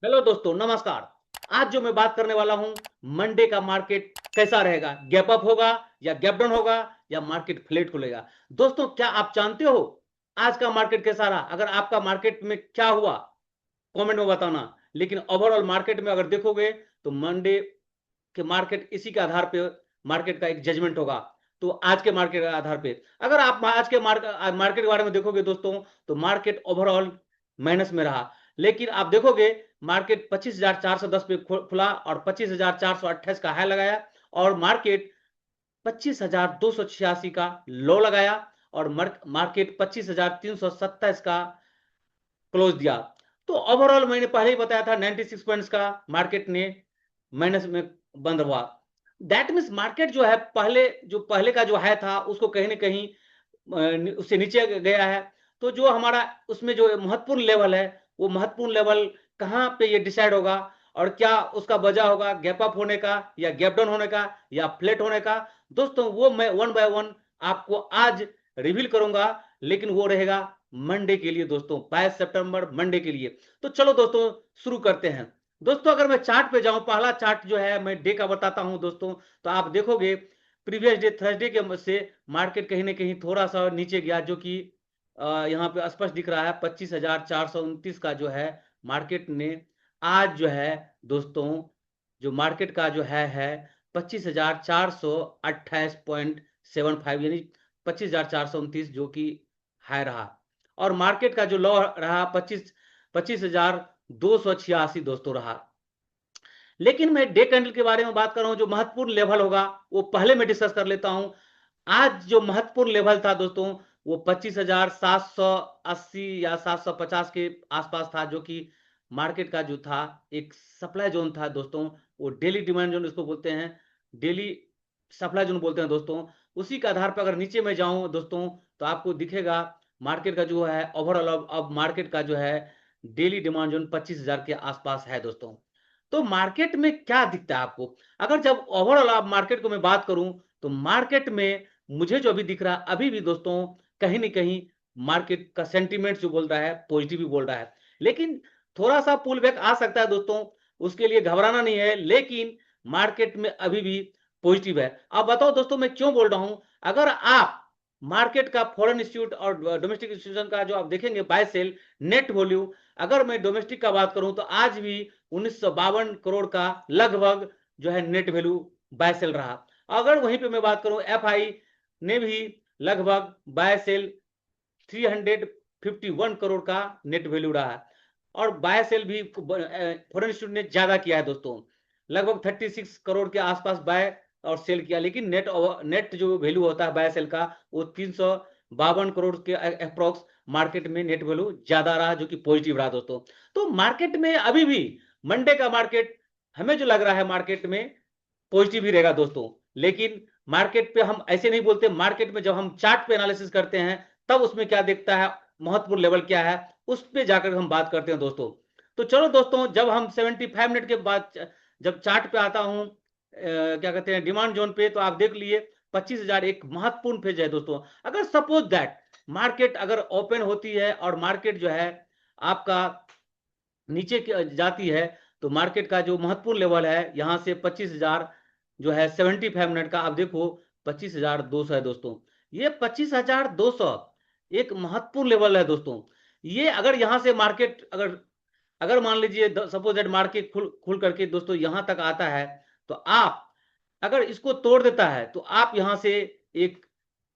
Hello दोस्तों, नमस्कार। आज जो मैं बात करने वाला हूं, मंडे का मार्केट कैसा रहेगा। गैप अप होगा या गैप डाउन होगा या मार्केट फ्लैट खुलेगा। दोस्तों, क्या आप जानते हो आज का मार्केट कैसा रहा? अगर आपका मार्केट में क्या हुआ कमेंट में बताना। लेकिन ओवरऑल मार्केट में अगर देखोगे तो मंडे के मार्केट इसी के आधार पे मार्केट का एक जजमेंट होगा। तो आज के मार्केट के आधार पे अगर आप आज के मार्केट के बारे में देखोगे दोस्तों, तो मार्केट ओवरऑल माइनस में रहा। लेकिन आप देखोगे मार्केट 25,410 पे खुला और 25,428 का हाई लगाया, और मार्केट 25,286 का लो लगाया, और मार्केट 25,327 का क्लोज दिया। तो ओवरऑल मैंने पहले ही बताया था 96 पॉइंट्स का मार्केट ने माइनस में बंद हुआ। दैट मीन्स मार्केट जो है पहले का जो है था उसको कहीं ना कहीं उससे नीचे गया है। तो जो हमारा उसमें जो महत्वपूर्ण लेवल है, वो महत्वपूर्ण लेवल कहाँ पे ये डिसाइड होगा, और क्या उसका वजह होगा गैप अप होने का या गैप डाउन होने का या फ्लैट होने का। दोस्तों, वो मैं वन बाय वन आपको आज रिवील करूंगा। लेकिन वो रहेगा मंडे के लिए दोस्तों, 22 सितंबर मंडे के लिए। तो चलो दोस्तों, शुरू करते हैं। दोस्तों, अगर मैं चार्ट पे जाऊं, पहला चार्ट जो है मैं डे का बताता हूं दोस्तों। तो आप देखोगे प्रीवियस डे थर्सडे के से मार्केट कहीं ना कहीं थोड़ा सा नीचे गया, जो कि यहाँ पे स्पष्ट दिख रहा है। 25,429 का जो है मार्केट ने आज जो है दोस्तों, जो मार्केट का जो है 25,428.75, यानी 25,429 जो कि हाई रहा। और मार्केट का जो लो रहा 25,286 दोस्तों रहा। लेकिन मैं डे कैंडल के बारे में बात कर रहा हूं, जो महत्वपूर्ण लेवल होगा वो पहले मैं डिस्कस कर लेता हूं। आज जो महत्वपूर्ण लेवल था दोस्तों, वो 25,780 या 750 के आसपास था, जो कि मार्केट का जो था एक सप्लाई जोन था दोस्तों। वो डेली डिमांड जोन इसको बोलते हैं, डेली सप्लाई जोन बोलते हैं दोस्तों। उसी के आधार पर अगर नीचे में जाऊं दोस्तों, तो आपको दिखेगा मार्केट का जो है ओवरऑल अब मार्केट का जो है डेली डिमांड जोन 25,000 के आसपास है दोस्तों। तो मार्केट में क्या दिखता है आपको? अगर जब ओवरऑल आप मार्केट को मैं बात करूं, तो मार्केट में मुझे जो अभी दिख रहा है अभी भी दोस्तों, कहीं ना कहीं मार्केट का सेंटीमेंट जो बोल रहा है पॉजिटिव ही बोल रहा है। लेकिन थोड़ा सा पुल बैक आ सकता है दोस्तों, उसके लिए घबराना नहीं है। लेकिन मार्केट में अभी भी पॉजिटिव है। अब बताओ दोस्तों, मैं क्यों बोल रहा हूं। अगर आप मार्केट का फॉरेन इंस्टीट्यूट और डोमेस्टिक इंस्टीट्यूशन का जो आप देखेंगे बाय सेल नेट वॉल्यूम, अगर मैं डोमेस्टिक का बात करूं तो आज भी 1952 करोड़ का लगभग जो है नेट वैल्यू बाय सेल रहा। अगर वहीं पे मैं बात करूं एफआई ने भी लगभग बाय सेल 351 करोड़ का नेट वैल्यू रहा। और बाय सेल भी फॉरेन इंस्टीट्यूट ने ज्यादा किया है दोस्तों, लगभग 36 करोड़ के आसपास बाय और सेल किया। लेकिन नेट जो वैल्यू होता है बाय सेल का, वो 352 करोड़ के अप्रोक्स मार्केट में नेट वैल्यू ज्यादा रहा, जो कि पॉजिटिव रहा दोस्तों। तो मार्केट में अभी भी मंडे का मार्केट हमें जो लग रहा है मार्केट में पॉजिटिव ही रहेगा दोस्तों। लेकिन मार्केट पे हम ऐसे नहीं बोलते, मार्केट में जब हम चार्ट पे एनालिसिस करते हैं तब उसमें क्या दिखता है, महत्वपूर्ण लेवल क्या है, उस पे जाकर हम बात करते हैं दोस्तों। तो चलो दोस्तों, जब हम 75 मिनट के बाद जब चार्ट पे आता हूं, क्या कहते हैं डिमांड जोन पे, तो आप देख लिए 25,000 एक महत्वपूर्ण फेज है दोस्तों। अगर सपोज दैट मार्केट अगर ओपन होती है और मार्केट जो है आपका नीचे जाती है, तो मार्केट का जो महत्वपूर्ण लेवल है यहां से 25,000 जो है 75 मिनट का, आप देखो 25,200 है दोस्तों। ये 25,200 एक महत्वपूर्ण लेवल है दोस्तों। ये अगर यहां से मार्केट अगर अगर मान लीजिए सपोज दैट मार्केट खुल खुल करके दोस्तों यहां तक आता है, तो आप अगर इसको तोड़ देता है तो आप यहां से एक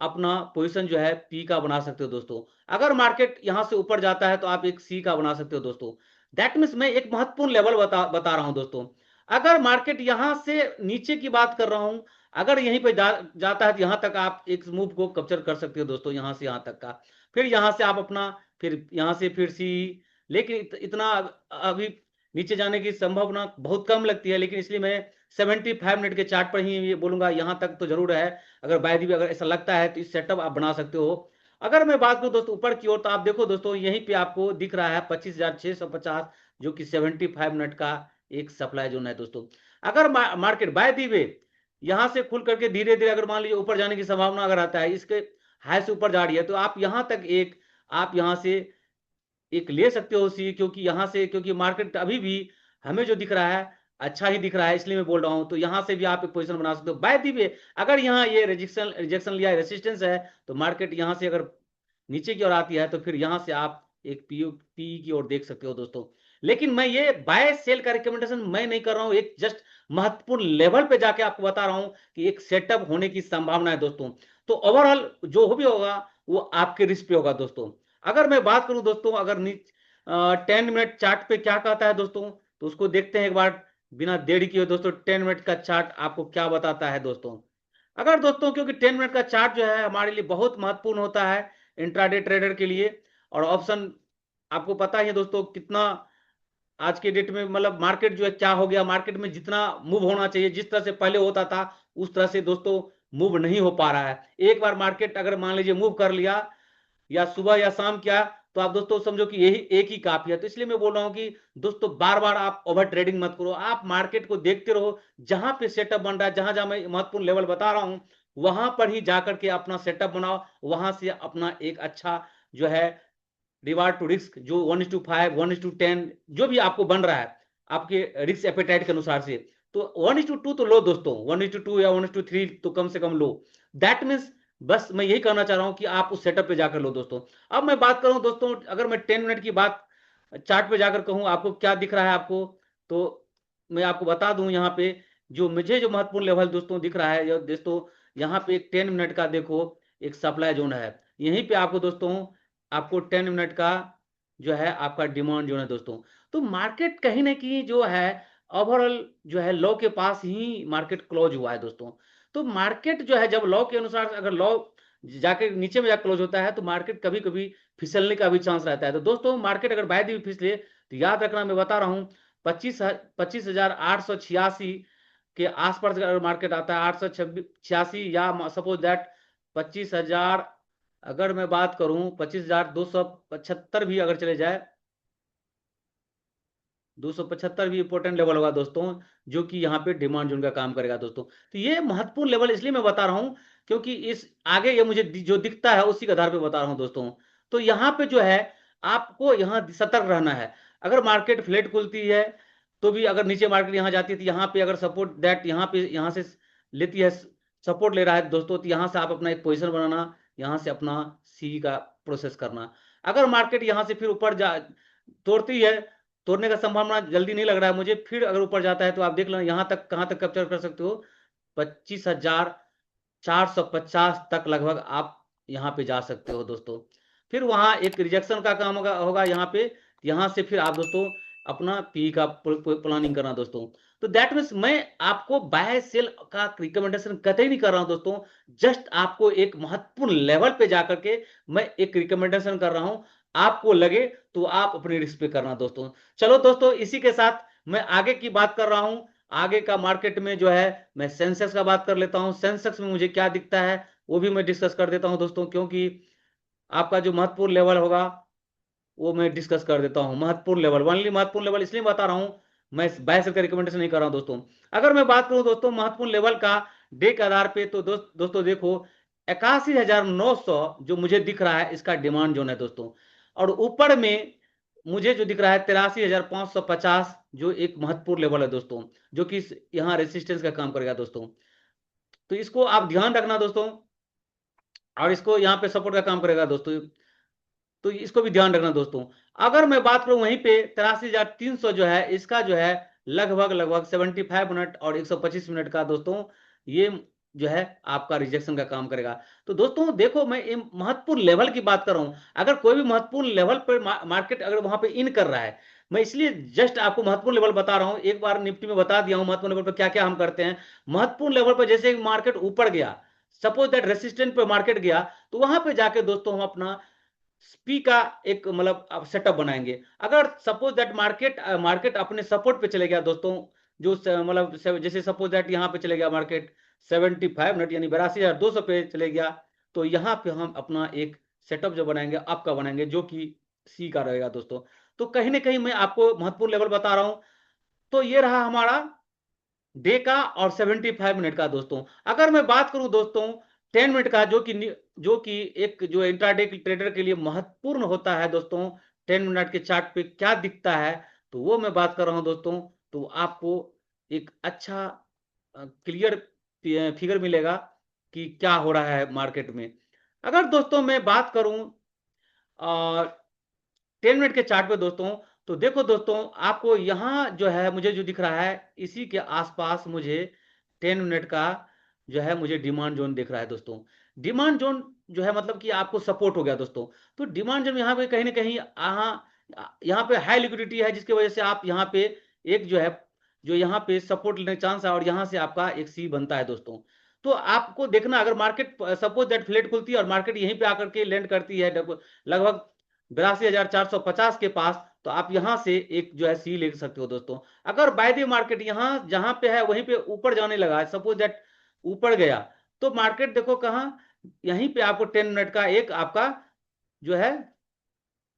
अपना पोजीशन जो है पी का बना सकते हो दोस्तों। अगर मार्केट यहां से ऊपर जाता है तो आप एक सी का बना सकते हो दोस्तों। दैट मीन्स मैं एक महत्वपूर्ण लेवल बता रहा हूं दोस्तों। अगर मार्केट यहां से नीचे की बात कर रहा हूं, अगर यहीं पे जाता है तो यहां तक आप एक मूव को कैप्चर कर सकते हो दोस्तों, यहां से यहां तक का। फिर यहां से आप अपना, फिर यहां से फिर सी। लेकिन इतना अभी नीचे जाने की संभावना बहुत कम लगती है, लेकिन इसलिए मैं 75 मिनट के चार्ट पर ही ये बोलूंगा यहां तक तो जरूर है। अगर बाय दी अगर ऐसा लगता है तो इस सेटअप आप बना सकते हो। अगर मैं बात करूं दोस्तों ऊपर की ओर, तो आप देखो दोस्तों यहीं पे आपको दिख रहा है 25,650, जो कि 75 मिनट का एक सप्लाई जोन है दोस्तों। अगर मार्केट बाय दी वे यहां से खुल करके धीरे धीरे अगर मान लीजिए ऊपर जाने की संभावना अगर आता है, इसके हाई से ऊपर जा रही है, तो आप यहां तक एक आप यहां से एक ले सकते हो सी। क्योंकि यहां से क्योंकि मार्केट अभी भी हमें जो दिख रहा है अच्छा ही दिख रहा है, इसलिए मैं बोल रहा हूं। तो यहां से भी आप एक पोजीशन बना सकते हो बाय दी वे। अगर यहाँ ये रिजेक्शन रिजेक्शन लिया, रेसिस्टेंस है, तो मार्केट यहां से अगर नीचे की ओर आती है तो फिर यहां से आप एक पी की ओर देख सकते हो दोस्तों। लेकिन मैं ये बाय सेल का रिकमेंडेशन मैं नहीं कर रहा हूं, एक जस्ट महत्वपूर्ण लेवल पे जाके आपको बता रहा हूं कि एक सेटअप होने की संभावना है दोस्तों। तो ओवरऑल जो भी होगा वो आपके रिस्क पे होगा दोस्तों। अगर मैं बात करूं दोस्तों, अगर 10 मिनट चार्ट पे क्या कहता है दोस्तों, तो उसको देखते हैं एक बार बिना देरी किए दोस्तों। 10 मिनट का चार्ट आपको क्या बताता है दोस्तों। अगर दोस्तों, क्योंकि 10 मिनट का चार्ट जो है हमारे लिए बहुत महत्वपूर्ण होता है इंट्राडे ट्रेडर के लिए। और ऑप्शन आपको पता ही है दोस्तों कितना आज के डेट में मतलब मार्केट जो है क्या हो गया, मार्केट में जितना मूव होना चाहिए जिस तरह से पहले होता था उस तरह से दोस्तों मूव नहीं हो पा रहा है। एक बार मार्केट अगर मान लीजिए मूव कर लिया या सुबह या शाम किया, तो आप दोस्तों समझो कि यही एक ही काफी है। तो इसलिए मैं बोल रहा हूं कि दोस्तों बार बार आप ओवर ट्रेडिंग मत करो, आप मार्केट को देखते रहो। जहां पे सेटअप बन रहा है, जहां जहां मैं महत्वपूर्ण लेवल बता रहा हूं, वहां पर ही जाकर के अपना सेटअप बनाओ। वहां से अपना एक अच्छा जो है रिवार्ड टू रिस्क जो 1:5 1:10 जो भी आपको बन रहा है आपके रिस्क एपेटाइट के अनुसार से, तो 1:2 तो लो दोस्तों, 1:2 या 1:3 तो कम से कम लो। दैट मीन्स बस मैं यही कहना चाह रहा हूं कि आप उस सेटअप पे जाकर लो दोस्तों। अब मैं बात करूं दोस्तों, अगर मैं 10 मिनट की बात चार्ट पे जाकर कहूं आपको क्या दिख रहा है आपको, तो मैं आपको बता दूं यहाँ पे जो मुझे जो महत्वपूर्ण लेवल दोस्तों दिख रहा है दोस्तों, यहाँ पे एक 10 मिनट का देखो एक सप्लाई जोन है। यहीं पे आपको दोस्तों आपको 10 मिनट का जो है आपका डिमांड जोन है दोस्तों। तो मार्केट कहीं ना कहीं जो है ओवरऑल जो है लॉ के पास ही मार्केट क्लोज हुआ है दोस्तों। तो मार्केट जो है जब लॉ के अनुसार अगर लॉ जाके नीचे में जाकर क्लोज होता है तो मार्केट कभी कभी फिसलने का भी चांस रहता है। तो दोस्तों मार्केट अगर बाय दी फिसले तो याद रखना, मैं बता रहा हूँ 25,886 के आसपास अगर मार्केट आता है, 886 या सपोज दैट 25,000, अगर मैं बात करूं 25,275 भी अगर चले जाए, 275 भी इंपॉर्टेंट लेवल होगा दोस्तों, जो कि यहाँ पे डिमांड जोन का काम करेगा दोस्तों। तो ये महत्वपूर्ण लेवल इसलिए मैं बता रहा हूं क्योंकि इस आगे ये मुझे जो दिखता है उसी के आधार पे बता रहा हूं दोस्तों। तो यहाँ पे जो है आपको यहाँ सतर्क रहना है। अगर मार्केट फ्लैट खुलती है तो भी अगर नीचे मार्केट यहाँ जाती है तो यहाँ पे अगर सपोर्ट दैट यहाँ पे यहाँ से लेती है, सपोर्ट ले रहा है दोस्तों, तो यहाँ से आप अपना एक पोजिशन बनाना, यहाँ से अपना सी का प्रोसेस करना। अगर मार्केट यहाँ से फिर ऊपर जा तोड़ती है, तोड़ने का संभावना जल्दी नहीं लग रहा है मुझे, फिर अगर ऊपर जाता है तो आप देख लो यहाँ तक कहाँ तक कैप्चर कर सकते हो, 25,450 तक लगभग आप यहाँ पे जा सकते हो दोस्तों। फिर वहां एक रिजेक्शन का काम होगा यहाँ पे, यहाँ से फिर आप दोस्तों अपना पी का प्लानिंग करना दोस्तों। तो दैट मीन्स मैं आपको बाय सेल का रिकमेंडेशन कतई नहीं कर रहा हूं दोस्तों, जस्ट आपको एक महत्वपूर्ण लेवल पे जाकर के मैं एक रिकमेंडेशन कर रहा हूं। आपको लगे तो आप अपने रिस्क पे करना दोस्तों। चलो दोस्तों, इसी के साथ मैं आगे की बात कर रहा हूं। आगे का मार्केट में जो है मैं सेंसेक्स का बात कर लेता हूं। सेंसेक्स में मुझे क्या दिखता है वो भी मैं डिस्कस कर देता हूं दोस्तों, क्योंकि आपका जो महत्वपूर्ण लेवल होगा वो मैं डिस्कस कर देता हूं। महत्वपूर्ण लेवल, ओनली महत्वपूर्ण लेवल इसलिए बता रहा हूं, मैं बाय सेल का रिकमेंडेशन नहीं कर रहा हूं दोस्तों। अगर मैं बात करूं दोस्तों महत्वपूर्ण लेवल का डे के आधार पे, तो दोस्तों देखो 81,900 जो मुझे दिख रहा है इसका डिमांड जोन है दोस्तों। और ऊपर में मुझे जो दिख रहा है 83,550 जो एक महत्वपूर्ण लेवल है दोस्तों, जो कि यहाँ रेसिस्टेंस का काम करेगा दोस्तों। तो इसको आप ध्यान रखना दोस्तों, और इसको यहाँ पे सपोर्ट का काम करेगा दोस्तों, तो इसको भी ध्यान रखना दोस्तों। अगर मैं बात करूं वहीं पे 83,300 जो है इसका जो है लगभग लगभग 75 मिनट और 125 मिनट का दोस्तों, ये जो है आपका रिजेक्शन का काम करेगा। तो दोस्तों देखो, मैं महत्वपूर्ण लेवल की बात कर रहा हूं। अगर कोई भी महत्वपूर्ण लेवल पर मार्केट अगर वहां पे इन कर रहा है, मैं इसलिए जस्ट आपको महत्वपूर्ण लेवल बता रहा हूं। एक बार निफ्टी में बता दिया हूं महत्वपूर्ण लेवल पर क्या क्या हम करते हैं। महत्वपूर्ण लेवल पर जैसे मार्केट ऊपर गया, सपोज दैट रेसिस्टेंट पे मार्केट गया, तो वहां पे जाके दोस्तों हम अपना स्पी का एक मतलब सेटअप बनाएंगे। अगर सपोज दैट मार्केट अपने सपोर्ट पे चले गया दोस्तों, जो मतलब जैसे सपोज दैट यहाँ पे चले गया मार्केट 75 मिनट यानी 82,200 पे चले गया, तो यहाँ पे हम अपना एक सेटअप जो बनाएंगे आपका बनाएंगे, जो कि सी का रहेगा दोस्तों। तो कहीं ना कहीं मैं आपको महत्वपूर्ण लेवल बता रहा हूं। तो ये रहा हमारा डे का और 75 मिनट का दोस्तों। अगर मैं बात करूं दोस्तों 10 मिनट का, जो कि एक जो इंट्राडे ट्रेडर के लिए महत्वपूर्ण होता है दोस्तों, 10 मिनट के चार्ट पे क्या दिखता है, तो वो मैं बात कर रहा हूं दोस्तों। तो आपको एक अच्छा क्लियर फिगर मिलेगा कि क्या हो रहा है मार्केट में। अगर दोस्तों मैं बात करूं 10 मिनट के चार्ट पे दोस्तों, तो देखो दोस्तों, आपको यहां जो है मुझे जो दिख रहा है, इसी के आसपास मुझे 10 मिनट का जो है मुझे डिमांड जोन दिख रहा है दोस्तों। डिमांड जोन जो है मतलब कि आपको सपोर्ट हो गया दोस्तों। तो डिमांड जोन यहाँ पे कहीं ना कहीं यहाँ पे हाई लिक्विडिटी है, जिसकी वजह से आप यहाँ पे एक जो है जो यहाँ पे सपोर्ट लेने चांस है, और यहाँ से आपका एक सी बनता है दोस्तों। तो आपको देखना, अगर मार्केट सपोज दैट फ्लैट खुलती है और मार्केट यहीं पे आकर के लैंड करती है लगभग 82,450 के पास, तो आप यहां से एक जो है सी ले सकते हो दोस्तों। अगर बाय द मार्केट यहां जहां पे है वहीं पे ऊपर जाने लगा, सपोज दैट ऊपर गया, तो मार्केट देखो कहां, यहीं पे आपको 10 मिनट का एक आपका जो है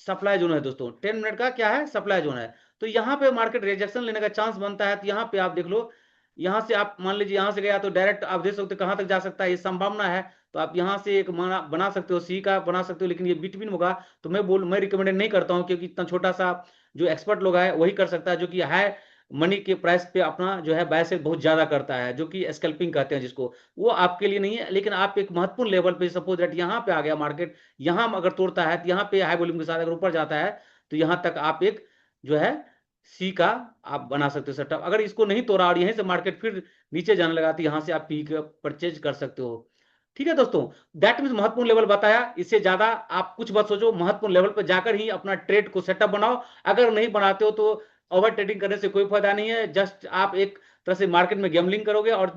सप्लाई जोन है दोस्तों। 10 मिनट का क्या है, सप्लाई जोन है। तो यहाँ पे मार्केट रिजेक्शन लेने का चांस बनता है। तो यहाँ पे आप देख लो, यहाँ से आप मान लीजिए यहाँ से गया तो डायरेक्ट आप देख सकते हो कहाँ तक जा सकता है, ये संभावना है। तो आप यहाँ से एक बना सकते हो, सी का बना सकते हो, लेकिन ये बिटवीन होगा। तो मैं रिकमेंड नहीं करता हूँ, क्योंकि इतना छोटा सा जो एक्सपर्ट लोग है वही कर सकता है, जो कि हाई मनी के प्राइस पे अपना जो है बाय सेल बहुत ज्यादा करता है, जो कि स्कैल्पिंग कहते हैं जिसको, वो आपके लिए नहीं है। लेकिन आप एक महत्वपूर्ण लेवल पे सपोज दैट यहाँ पे आ गया मार्केट, यहाँ अगर तोड़ता है तो यहाँ पे हाई वॉल्यूम के साथ अगर ऊपर जाता है, तो यहाँ तक आप एक जो है सी का आप बना सकते हो सेटअप। अगर इसको नहीं तोड़ा और यहीं से मार्केट फिर नीचे जाने लगा, तो यहाँ से आप पी का परचेज कर सकते हो। ठीक है दोस्तों, दैट मीन महत्वपूर्ण लेवल बताया, इससे ज्यादा आप कुछ मत सोचो, महत्वपूर्ण लेवल पर जाकर ही अपना ट्रेड को सेटअप बनाओ। अगर नहीं बनाते हो तो ओवर ट्रेडिंग करने से कोई फायदा नहीं है। जस्ट आप एक तरह से मार्केट में गैम्बलिंग करोगे, और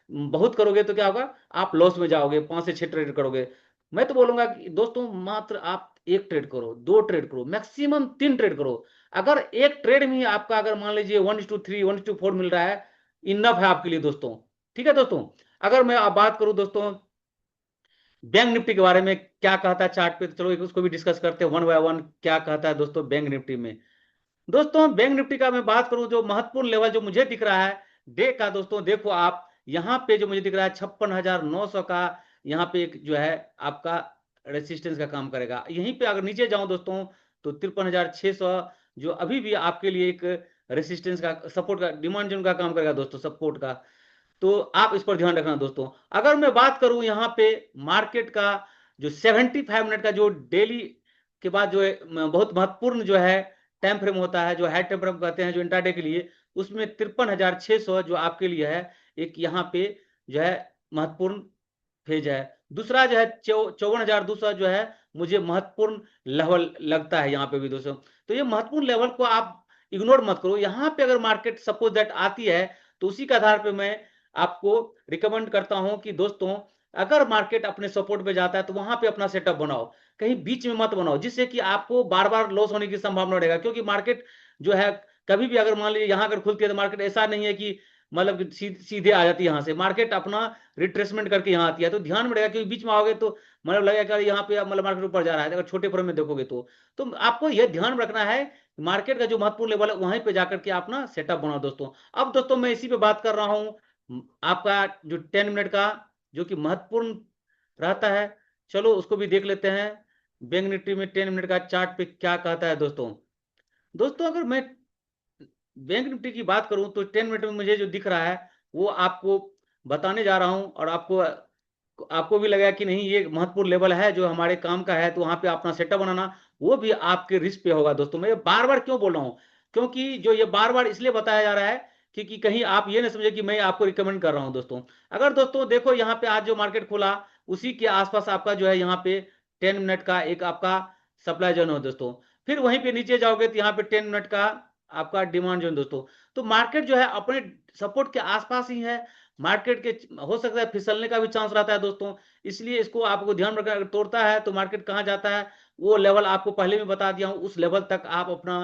बहुत करोगे तो क्या होगा, आप लॉस में जाओगे। 5 से 6 ट्रेड करोगे। मैं तो बोलूंगा कि दोस्तों मात्र आप एक ट्रेड करो, 2 ट्रेड करो, मैक्सिमम 3 ट्रेड करो। अगर एक ट्रेड में ही आपका अगर मान लीजिए 1:3 1:4 मिल रहा है, इनफ है आपके लिए दोस्तों। ठीक है दोस्तों, अगर मैं आप बात करूं दोस्तों बैंक निफ्टी के बारे में, क्या कहता है चार्ट पे, तो चलो उसको भी डिस्कस करते हैं वन बाय वन। क्या कहता है दोस्तों बैंक निफ्टी में। दोस्तों बैंक निफ्टी का मैं बात करूं, जो महत्वपूर्ण लेवल जो मुझे दिख रहा है डे का, दोस्तों देखो आप यहां पे जो मुझे दिख रहा है 56,900 का, यहां पे एक जो है आपका रेसिस्टेंस का काम करेगा। यहीं पे अगर नीचे जाऊं दोस्तों, तो 53,600 जो अभी भी आपके लिए एक रेसिस्टेंस का, सपोर्ट का, डिमांड जोन का काम करेगा दोस्तों, सपोर्ट का। तो आप इस पर ध्यान रखना दोस्तों। अगर मैं बात करूं यहाँ पे मार्केट का जो 75 मिनट का जो डेली के बाद जो है बहुत महत्वपूर्ण जो है टाइम फ्रेम होता है, जो हाई टाइम फ्रेम कहते हैं जो इंट्राडे के लिए, उसमें 53,600 जो आपके लिए है एक यहाँ पे जो है महत्वपूर्ण फेज है। दूसरा जो है 54,200 जो है मुझे महत्वपूर्ण लेवल लगता है यहाँ पे भी दोस्तों। तो ये महत्वपूर्ण लेवल को आप इग्नोर मत करो। यहाँ पे अगर मार्केट सपोज दैट आती है, तो उसी के आधार पे मैं आपको रिकमेंड करता हूं कि दोस्तों अगर मार्केट अपने सपोर्ट पे जाता है तो वहां पे अपना सेटअप बनाओ, कहीं बीच में मत बनाओ, जिससे कि आपको बार बार लॉस होने की संभावना रहेगा। क्योंकि मार्केट जो है कभी भी अगर मान लीजिए यहां अगर खुलती है, तो मार्केट ऐसा नहीं है कि मतलब कि सीधे आ जाती है यहां से, मार्केट अपना रिट्रेसमेंट करके यहाँ आती है। तो ध्यान में रहेगा, क्योंकि बीच में आओगे तो मतलब लगेगा कि यहाँ पे मतलब मार्केट ऊपर जा रहा है, अगर छोटे फ्रेम में देखोगे तो आपको यह ध्यान में रखना है मार्केट का जो महत्वपूर्ण लेवल है वहीं पे जाकर के अपना सेटअप बनाओ दोस्तों। अब दोस्तों मैं इसी पे बात कर रहा हूं आपका जो 10 मिनट का जो कि महत्वपूर्ण रहता है, चलो उसको भी देख लेते हैं। बैंक निफ्टी में 10 मिनट का चार्ट पे क्या कहता है दोस्तों। दोस्तों अगर मैं बैंक निफ्टी की बात करूं, तो 10 मिनट में मुझे जो दिख रहा है वो आपको बताने जा रहा हूं, और आपको आपको भी लगेगा कि नहीं ये महत्वपूर्ण लेवल है जो हमारे काम का है, तो वहां पे अपना सेटअप बनाना वो भी आपके रिस्क पे होगा दोस्तों। मैं बार बार क्यों बोल रहा हूं, क्योंकि जो ये बार बार इसलिए बताया जा रहा है कि कहीं आप ये ना समझे कि मैं आपको रिकमेंड कर रहा हूं दोस्तों। अगर दोस्तों देखो यहाँ पे आज जो मार्केट खुला, उसी के आसपास आपका जो है यहाँ पे 10 मिनट का एक आपका सप्लाई जोन हो दोस्तों। फिर वहीं पे नीचे जाओगे तो यहाँ पे 10 मिनट का आपका डिमांड जोन दोस्तों। तो मार्केट जो है अपने सपोर्ट के आसपास ही है, मार्केट के हो सकता है फिसलने का भी चांस रहता है दोस्तों। इसलिए इसको आपको ध्यान रखना, अगर तोड़ता है तो मार्केट कहाँ जाता है, वो लेवल आपको पहले भी बता दिया हूं, उस लेवल तक आप अपना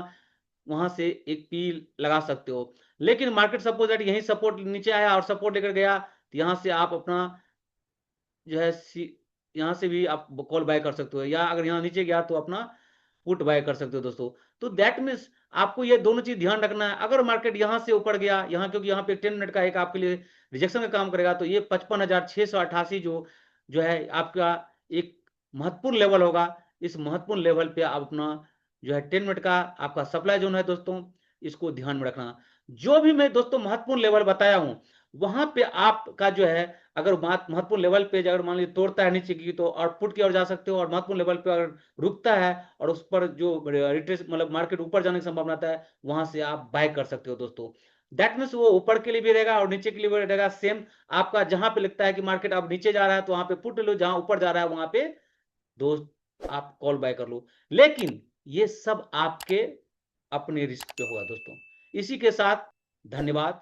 वहां से एक पी लगा सकते हो। लेकिन मार्केट सपोज दैट यही सपोर्ट नीचे आया और सपोर्ट लेकर गया, तो यहां से आप अपना जो है यहाँ से भी आप कॉल बाय कर सकते हो, या अगर यहाँ नीचे गया तो अपना पुट बाय कर सकते हो दोस्तों। तो दैट मीन्स आपको ये दोनों चीज ध्यान रखना है। अगर मार्केट यहाँ से ऊपर गया, यहाँ क्योंकि यहाँ पे 10 मिनट का एक आपके लिए रिजेक्शन का काम करेगा, तो ये 55,688 जो जो है आपका एक महत्वपूर्ण लेवल होगा। इस महत्वपूर्ण लेवल पे आप अपना जो है 10 मिनट का आपका सप्लाई जोन है दोस्तों, इसको ध्यान में रखना। जो भी मैं दोस्तों महत्वपूर्ण लेवल बताया हूं, वहां पे आपका जो है, अगर महत्वपूर्ण लेवल पे अगर मान लीजिए तोड़ता है नीचे की, तो आउटपुट की ओर जा सकते हो, और महत्वपूर्ण लेवल पे अगर रुकता है और उस पर जो रिट्रेस मतलब मार्केट ऊपर जाने की संभावना है, वहां से आप बाय कर सकते हो दोस्तों। दैट मीन्स वो ऊपर के लिए भी रहेगा और नीचे के लिए भी रहेगा सेम। आपका जहां पे लगता है कि मार्केट अब नीचे जा रहा है तो वहां पे पुट लो, जहां ऊपर जा रहा है वहां पे दोस्त आप कॉल बाय कर लो। लेकिन ये सब आपके अपने रिस्क पे होगा दोस्तों। इसी के साथ धन्यवाद।